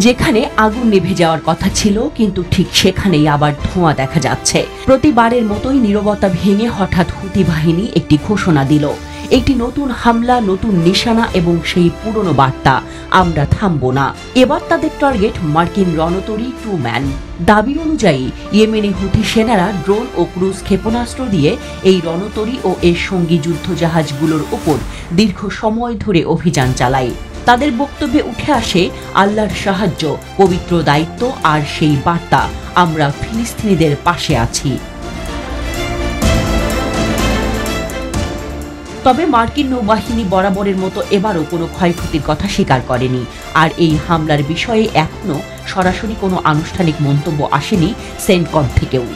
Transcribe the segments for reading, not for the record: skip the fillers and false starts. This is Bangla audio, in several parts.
যেখানে আগুন নিভে যাওয়ার কথা ছিল, কিন্তু ঠিক সেখানেই আবার ধোঁয়া দেখা যাচ্ছে। প্রতিবারের মতোই নীরবতা ভেঙে হঠাৎ হুতি বাহিনী একটি ঘোষণা দিল, একটি নতুন হামলা, নতুন নিশানা এবং সেই পুরনো বার্তা, আমরা থামব না। এবার তাদের টার্গেট মার্কিন রণতরী ট্রুম্যান। দাবি অনুযায়ী ইয়েমেনি হুথি সেনারা ড্রোন ও ক্রুজ ক্ষেপণাস্ত্র দিয়ে এই রণতরী ও এর সঙ্গী যুদ্ধজাহাজগুলোর উপর দীর্ঘ সময় ধরে অভিযান চালায়। তাদের বক্তব্যে উঠে আসে আল্লাহর সাহায্য, পবিত্র দায়িত্ব আর সেই বার্তা, আমরা ফিলিস্তিনিদের পাশে আছি। তবে মার্কিন নৌবাহিনী বরাবরের মতো এবারও কোনো ক্ষয়ক্ষতির কথা স্বীকার করেনি। আর এই হামলার বিষয়ে এখনও সরাসরি কোনো আনুষ্ঠানিক মন্তব্য আসেনি সেন্টকম থেকেও।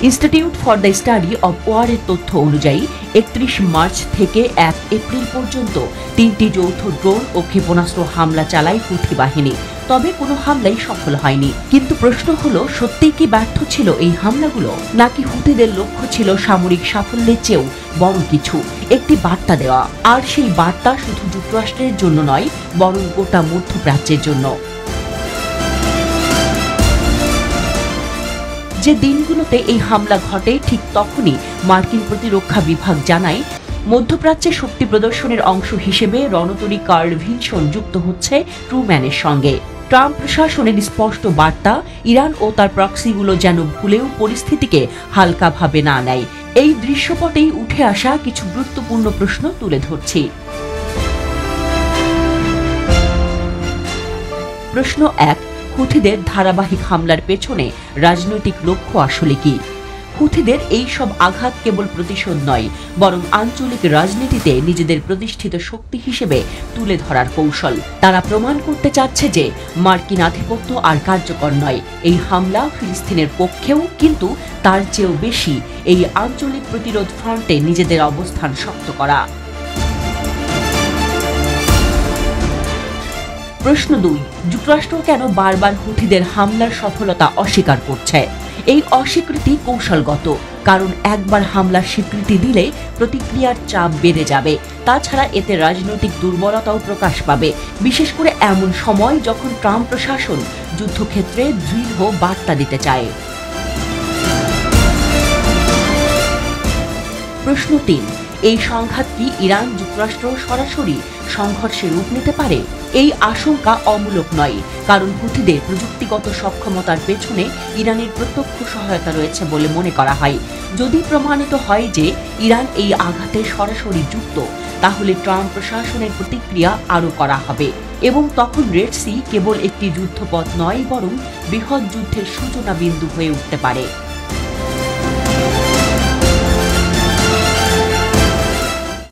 Institute for the study of ওয়ারের তথ্য অনুযায়ী ৩১ মার্চ থেকে ১ এপ্রিল পর্যন্ত ৩টি যৌথ ড্রোন ও ক্ষেপণাস্ত্র হামলা চালায় হুথি বাহিনী। তবে কোনো হামলাই সফল হয়নি। কিন্তু প্রশ্ন হলো, সত্যিই কি ব্যর্থ ছিল এই হামলাগুলো, নাকি হুথিদের লক্ষ্য ছিল সামরিক সাফল্যের চেয়েও বড় কিছু, একটি বার্তা দেওয়া? আর সেই বার্তা শুধু যুক্তরাষ্ট্রের জন্য নয়, বরং গোটা মধ্যপ্রাচ্যের জন্য। যে দিনগুলোতে এই হামলা ঘটে, ঠিক তখনই মার্কিন প্রতিরক্ষা বিভাগ জানায়, মধ্যপ্রাচ্যে শক্তি প্রদর্শনের অংশ হিসেবে রণতরী কার্ল ভিনসন যুক্ত হচ্ছে ট্রুম্যানের সঙ্গে। ট্রাম্প প্রশাসনের স্পষ্ট বার্তা, ইরান ও তার প্রক্সিগুলো যেন ভুলেও পরিস্থিতিকে হালকাভাবে না নেয়। এই দৃশ্যপটেই উঠে আসা কিছু গুরুত্বপূর্ণ প্রশ্ন তুলে ধরছি। প্রশ্ন ১, হুথিদের ধারাবাহিক হামলার পেছনে রাজনৈতিক লক্ষ্য আসলে কি? হুথিদের এই সব আঘাত কেবল প্রতিশোধ নয়, বরং আঞ্চলিক রাজনীতিতে নিজেদের প্রতিষ্ঠিত শক্তি হিসেবে তুলে ধরার কৌশল। তারা প্রমাণ করতে চাচ্ছে যে মার্কিন আধিপত্য আর কার্যকর নয়। এই হামলা ফিলিস্তিনের পক্ষেও, কিন্তু তার চেয়েও বেশি এই আঞ্চলিক প্রতিরোধ ফ্রন্টে নিজেদের অবস্থান শক্ত করা। প্রশ্ন ২, যুক্তরাষ্ট্র কেন বারবার হুথিদের হামলার সফলতা অস্বীকার করছে? এই অস্বীকৃতি কৌশলগত, কারণ একবার হামলার স্বীকৃতি দিলে প্রতিক্রিয়ার চাপ বেড়ে যাবে। তাছাড়া এতে রাজনৈতিক দুর্বলতাও প্রকাশ পাবে, বিশেষ করে এমন সময় যখন ট্রাম্প প্রশাসন যুদ্ধক্ষেত্রে দৃঢ় বার্তা দিতে চায়। প্রশ্ন ৩, এই সংঘাত কি ইরান যুক্তরাষ্ট্র সরাসরি সংঘর্ষে রূপ নিতে পারে? এই আশঙ্কা অমূলক নয়, কারণ হুথিদের প্রযুক্তিগত সক্ষমতার পেছনে ইরানের প্রত্যক্ষ সহায়তা রয়েছে বলে মনে করা হয়। যদি প্রমাণিত হয় যে ইরান এই আঘাতে সরাসরি যুক্ত, তাহলে ট্রাম্প প্রশাসনের প্রতিক্রিয়া আরও করা হবে, এবং তখন রেড সি কেবল একটি যুদ্ধপথ নয়, বরং বৃহৎ যুদ্ধের সূচনা বিন্দু হয়ে উঠতে পারে।